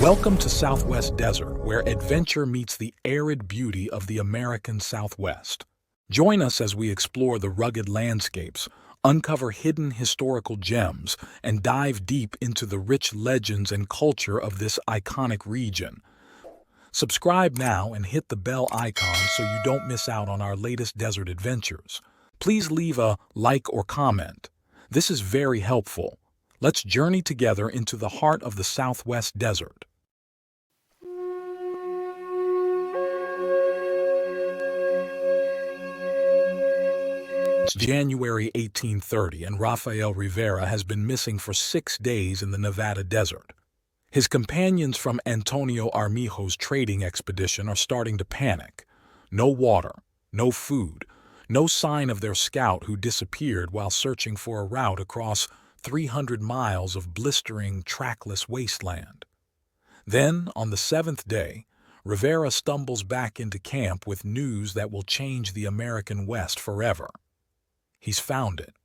Welcome to Southwest Desert, where adventure meets the arid beauty of the American Southwest. Join us as we explore the rugged landscapes, uncover hidden historical gems, and dive deep into the rich legends and culture of this iconic region. Subscribe now and hit the bell icon so you don't miss out on our latest desert adventures. Please leave a like or comment. This is very helpful. Let's journey together into the heart of the Southwest Desert. It's January 1830, and Rafael Rivera has been missing for 6 days in the Nevada desert. His companions from Antonio Armijo's trading expedition are starting to panic. No water, no food, no sign of their scout who disappeared while searching for a route across 300 miles of blistering, trackless wasteland. Then, on the 7th day, Rivera stumbles back into camp with news that will change the American West forever. He's found it,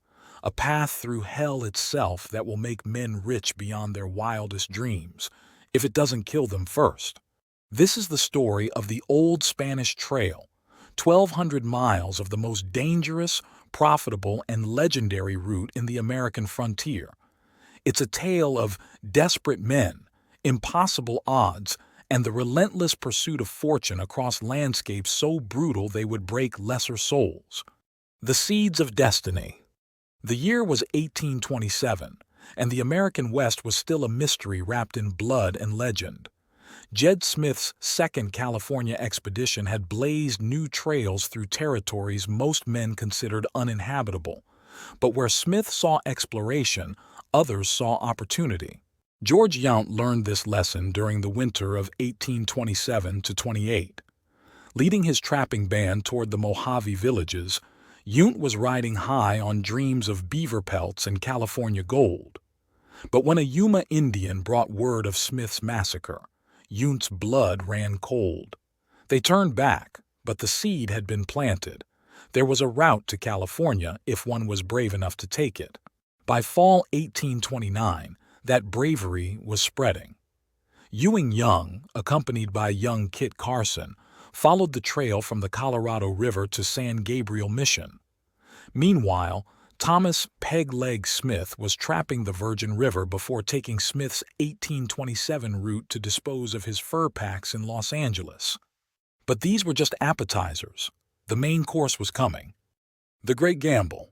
a path through hell itself that will make men rich beyond their wildest dreams, if it doesn't kill them first. This is the story of the Old Spanish Trail, 1,200 miles of the most dangerous, profitable, and legendary route in the American frontier. It's a tale of desperate men, impossible odds, and the relentless pursuit of fortune across landscapes so brutal they would break lesser souls. The Seeds of Destiny. The year was 1827, and the American West was still a mystery wrapped in blood and legend. Jed Smith's second California expedition had blazed new trails through territories most men considered uninhabitable. But where Smith saw exploration, others saw opportunity. Wolfskill-Yount learned this lesson during the winter of 1827–28. Leading his trapping band toward the Mojave villages, Yount was riding high on dreams of beaver pelts and California gold. But when a Yuma Indian brought word of Smith's massacre, Yount's blood ran cold. They turned back, but the seed had been planted. There was a route to California if one was brave enough to take it. By fall 1829, that bravery was spreading. Ewing Young, accompanied by young Kit Carson, followed the trail from the Colorado River to San Gabriel Mission. Meanwhile, Thomas "Peg Leg" Smith was trapping the Virgin River before taking Smith's 1827 route to dispose of his fur packs in Los Angeles. But these were just appetizers. The main course was coming. The Great Gamble.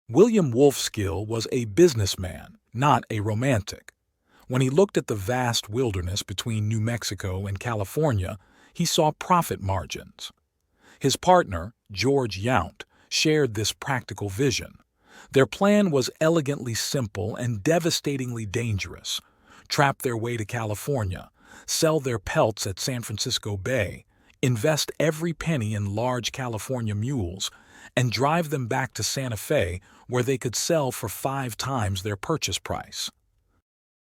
William Wolfskill was a businessman, not a romantic. When he looked at the vast wilderness between New Mexico and California, he saw profit margins. His partner, George Yount, shared this practical vision. Their plan was elegantly simple and devastatingly dangerous. Trap their way to California, sell their pelts at San Francisco Bay, invest every penny in large California mules, and drive them back to Santa Fe where they could sell for 5 times their purchase price.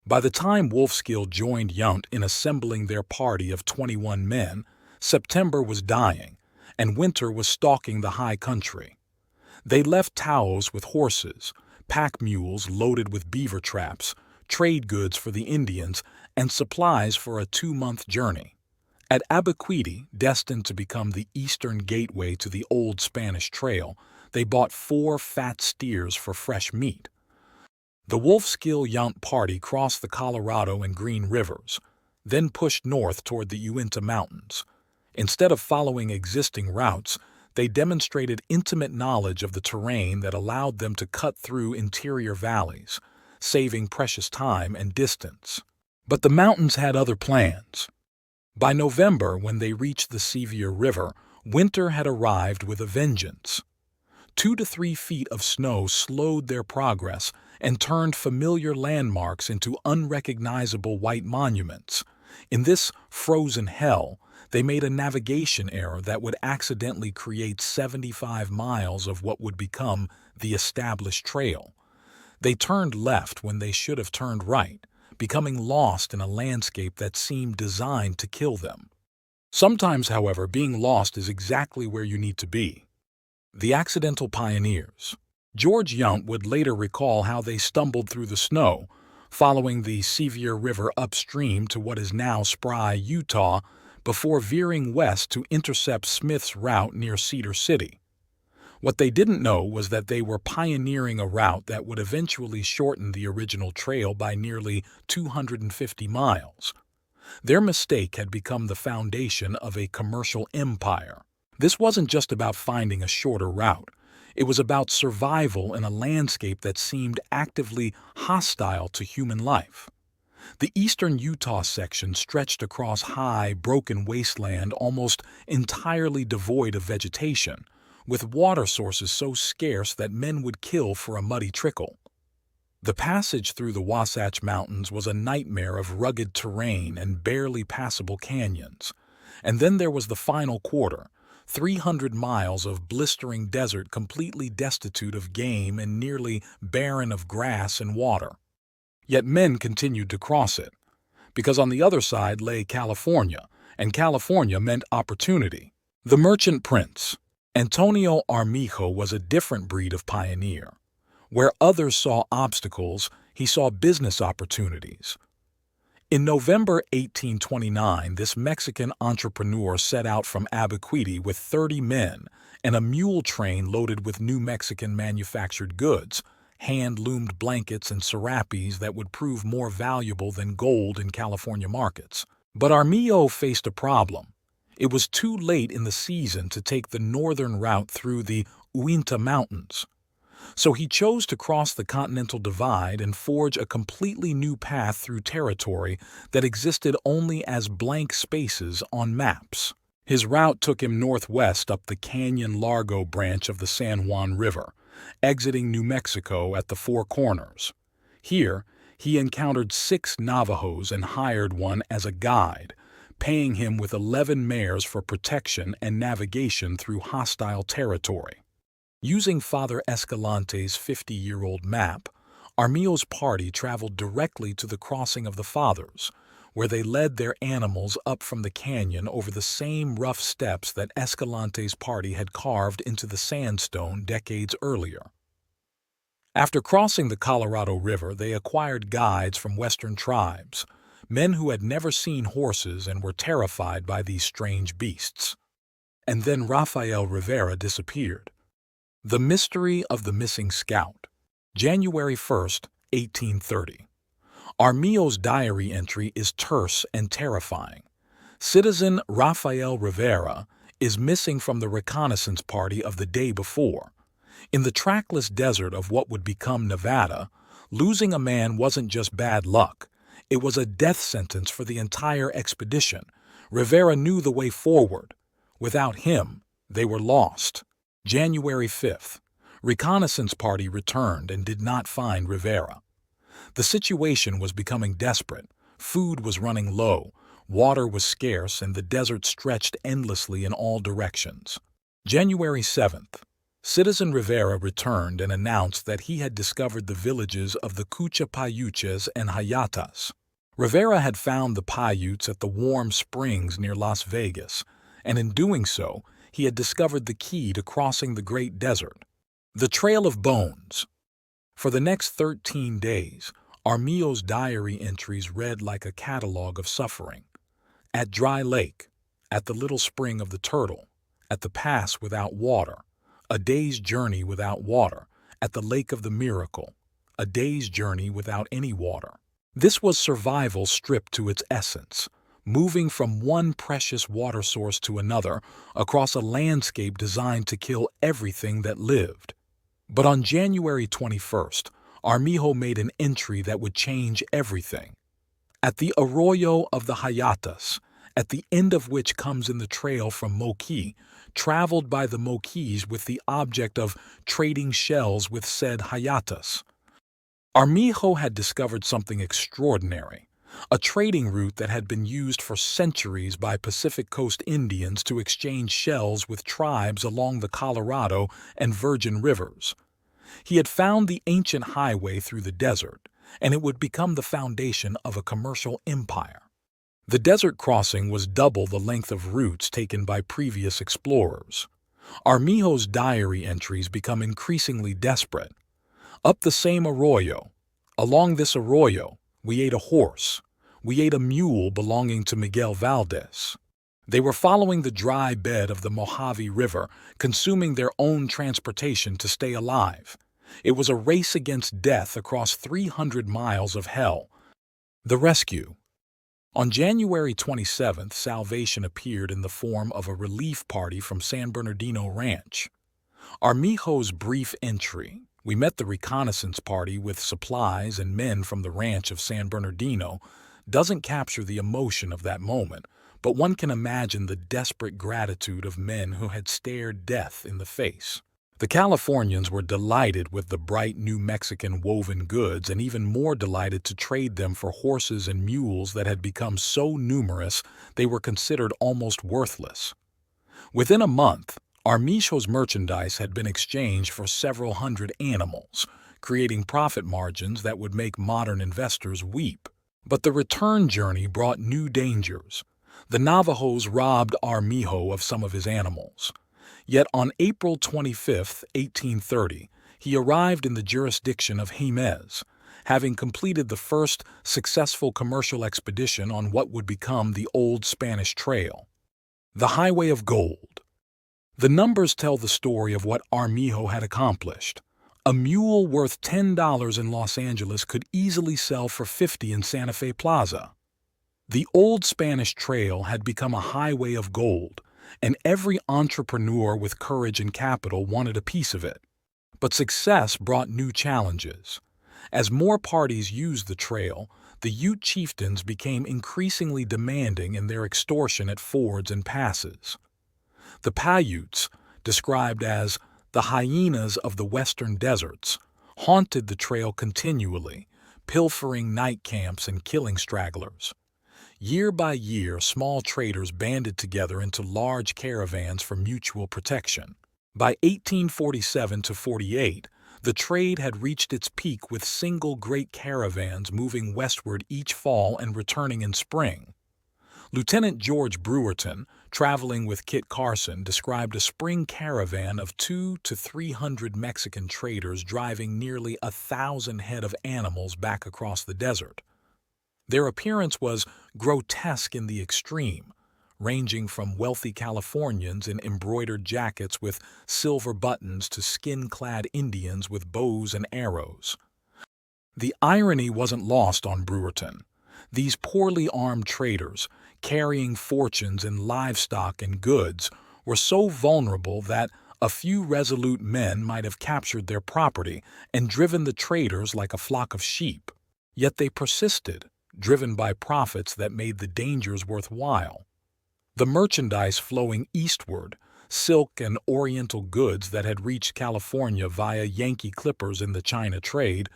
By the time Wolfskill joined Yount in assembling their party of 21 men, September was dying, and winter was stalking the high country. They left Taos with horses, pack mules loaded with beaver traps, trade goods for the Indians, and supplies for a 2-month journey. At Abaquiti, destined to become the eastern gateway to the Old Spanish Trail, they bought 4 fat steers for fresh meat. The Wolfskill-Yount party crossed the Colorado and Green Rivers, then pushed north toward the Uinta Mountains. Instead of following existing routes, they demonstrated intimate knowledge of the terrain that allowed them to cut through interior valleys, saving precious time and distance. But the mountains had other plans. By November, when they reached the Sevier River, winter had arrived with a vengeance. 2 to 3 feet of snow slowed their progress and turned familiar landmarks into unrecognizable white monuments. In this frozen hell, they made a navigation error that would accidentally create 75 miles of what would become the established trail. They turned left when they should have turned right, becoming lost in a landscape that seemed designed to kill them. Sometimes, however, being lost is exactly where you need to be. The Accidental Pioneers. George Yount would later recall how they stumbled through the snow, following the Sevier River upstream to what is now Spry, Utah, before veering west to intercept Smith's route near Cedar City. What they didn't know was that they were pioneering a route that would eventually shorten the original trail by nearly 250 miles. Their mistake had become the foundation of a commercial empire. This wasn't just about finding a shorter route. It was about survival in a landscape that seemed actively hostile to human life. The eastern Utah section stretched across high, broken wasteland almost entirely devoid of vegetation, with water sources so scarce that men would kill for a muddy trickle. The passage through the Wasatch Mountains was a nightmare of rugged terrain and barely passable canyons. And then there was the final quarter, 300 miles of blistering desert completely destitute of game and nearly barren of grass and water. Yet men continued to cross it, because on the other side lay California, and California meant opportunity. The merchant prince, Antonio Armijo, was a different breed of pioneer. Where others saw obstacles, he saw business opportunities. In November 1829, this Mexican entrepreneur set out from Abiquitti with 30 men and a mule train loaded with New Mexican manufactured goods, hand-loomed blankets and serapes that would prove more valuable than gold in California markets. But Armijo faced a problem. It was too late in the season to take the northern route through the Uinta Mountains. So he chose to cross the Continental Divide and forge a completely new path through territory that existed only as blank spaces on maps. His route took him northwest up the Canyon Largo branch of the San Juan River, exiting New Mexico at the Four Corners. Here, he encountered 6 Navajos and hired one as a guide, paying him with 11 mares for protection and navigation through hostile territory. Using Father Escalante's 50-year-old map, Armijo's party traveled directly to the crossing of the Fathers, where they led their animals up from the canyon over the same rough steps that Escalante's party had carved into the sandstone decades earlier. After crossing the Colorado River, they acquired guides from Western tribes, men who had never seen horses and were terrified by these strange beasts. And then Rafael Rivera disappeared. The Mystery of the Missing Scout. January 1st, 1830. Armijo's diary entry is terse and terrifying. Citizen Rafael Rivera is missing from the reconnaissance party of the day before. In the trackless desert of what would become Nevada, losing a man wasn't just bad luck. It was a death sentence for the entire expedition. Rivera knew the way forward. Without him, they were lost. January 5th. Reconnaissance party returned and did not find Rivera. The situation was becoming desperate. Food was running low, water was scarce, and the desert stretched endlessly in all directions. January 7th. Citizen Rivera returned and announced that he had discovered the villages of the Cucha Paiuches and Hayatas. Rivera had found the Paiutes at the warm springs near Las Vegas, and in doing so, he had discovered the key to crossing the Great Desert. The Trail of Bones. For the next 13 days, Armijo's diary entries read like a catalog of suffering. At Dry Lake, at the Little Spring of the Turtle, at the Pass without water, a day's journey without water, at the Lake of the Miracle, a day's journey without any water. This was survival stripped to its essence, moving from one precious water source to another across a landscape designed to kill everything that lived. But on January 21st, Armijo made an entry that would change everything. At the arroyo of the Hayatas, at the end of which comes in the trail from Moqui, traveled by the Moquis with the object of trading shells with said Hayatas. Armijo had discovered something extraordinary. A trading route that had been used for centuries by Pacific Coast Indians to exchange shells with tribes along the Colorado and Virgin Rivers. He had found the ancient highway through the desert, and it would become the foundation of a commercial empire. The desert crossing was double the length of routes taken by previous explorers. Armijo's diary entries become increasingly desperate. Up the same arroyo, along this arroyo, We ate a horse. We ate a mule belonging to Miguel Valdez. They were following the dry bed of the Mojave River, consuming their own transportation to stay alive. It was a race against death across 300 miles of hell. The rescue. On January 27th, salvation appeared in the form of a relief party from San Bernardino Ranch. Armijo's brief entry. We met the reconnaissance party with supplies and men from the ranch of San Bernardino doesn't capture the emotion of that moment, but one can imagine the desperate gratitude of men who had stared death in the face. The Californians were delighted with the bright New Mexican woven goods and even more delighted to trade them for horses and mules that had become so numerous they were considered almost worthless. Within a month, Armijo's merchandise had been exchanged for several hundred animals, creating profit margins that would make modern investors weep. But the return journey brought new dangers. The Navajos robbed Armijo of some of his animals. Yet on April 25, 1830, he arrived in the jurisdiction of Jemez, having completed the first successful commercial expedition on what would become the Old Spanish Trail. The Highway of Gold. The numbers tell the story of what Armijo had accomplished. A mule worth $10 in Los Angeles could easily sell for $50 in Santa Fe Plaza. The Old Spanish Trail had become a highway of gold, and every entrepreneur with courage and capital wanted a piece of it. But success brought new challenges. As more parties used the trail, the Ute chieftains became increasingly demanding in their extortion at fords and passes. The Paiutes, described as the hyenas of the western deserts, haunted the trail continually, pilfering night camps and killing stragglers. Year by year, small traders banded together into large caravans for mutual protection. By 1847–48, the trade had reached its peak with single great caravans moving westward each fall and returning in spring. Lieutenant George Brewerton, traveling with Kit Carson, described a spring caravan of 200 to 300 Mexican traders driving nearly 1,000 head of animals back across the desert. Their appearance was grotesque in the extreme, ranging from wealthy Californians in embroidered jackets with silver buttons to skin-clad Indians with bows and arrows. The irony wasn't lost on Brewerton. These poorly armed traders, carrying fortunes in livestock and goods, were so vulnerable that a few resolute men might have captured their property and driven the traders like a flock of sheep. Yet they persisted, driven by profits that made the dangers worthwhile. The merchandise flowing eastward, silk and oriental goods that had reached California via Yankee clippers in the China trade,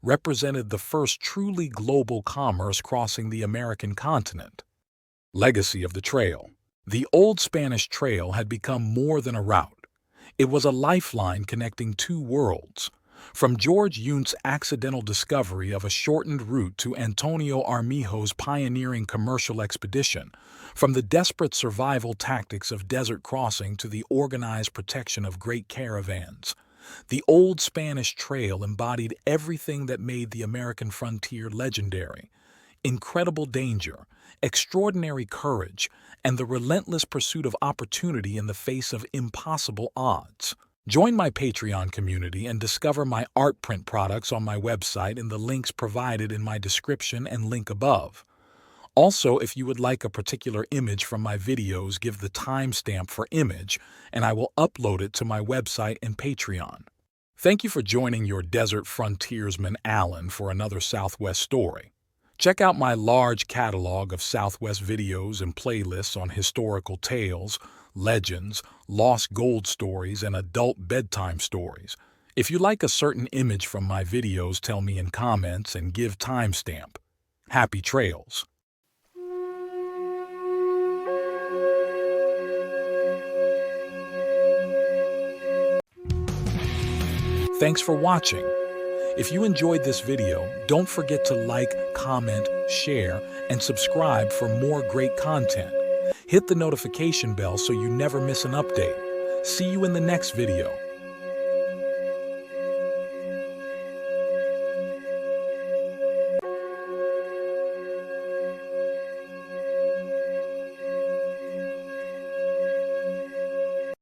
represented the first truly global commerce crossing the American continent. Legacy of the trail. The Old Spanish Trail had become more than a route. It was a lifeline connecting two worlds. From George Yount's accidental discovery of a shortened route to Antonio Armijo's pioneering commercial expedition, from the desperate survival tactics of desert crossing to the organized protection of great caravans, the Old Spanish Trail embodied everything that made the American frontier legendary: incredible danger, extraordinary courage, and the relentless pursuit of opportunity in the face of impossible odds. Join my Patreon community and discover my art print products on my website in the links provided in my description and link above. Also, if you would like a particular image from my videos, give the timestamp for image, and I will upload it to my website and Patreon. Thank you for joining your desert frontiersman Alan for another Southwest story. Check out my large catalog of Southwest videos and playlists on historical tales, legends, lost gold stories, and adult bedtime stories. If you like a certain image from my videos, tell me in comments and give timestamp. Happy trails! Thanks for watching. If you enjoyed this video, don't forget to like, comment, share, and subscribe for more great content. Hit the notification bell so you never miss an update. See you in the next video.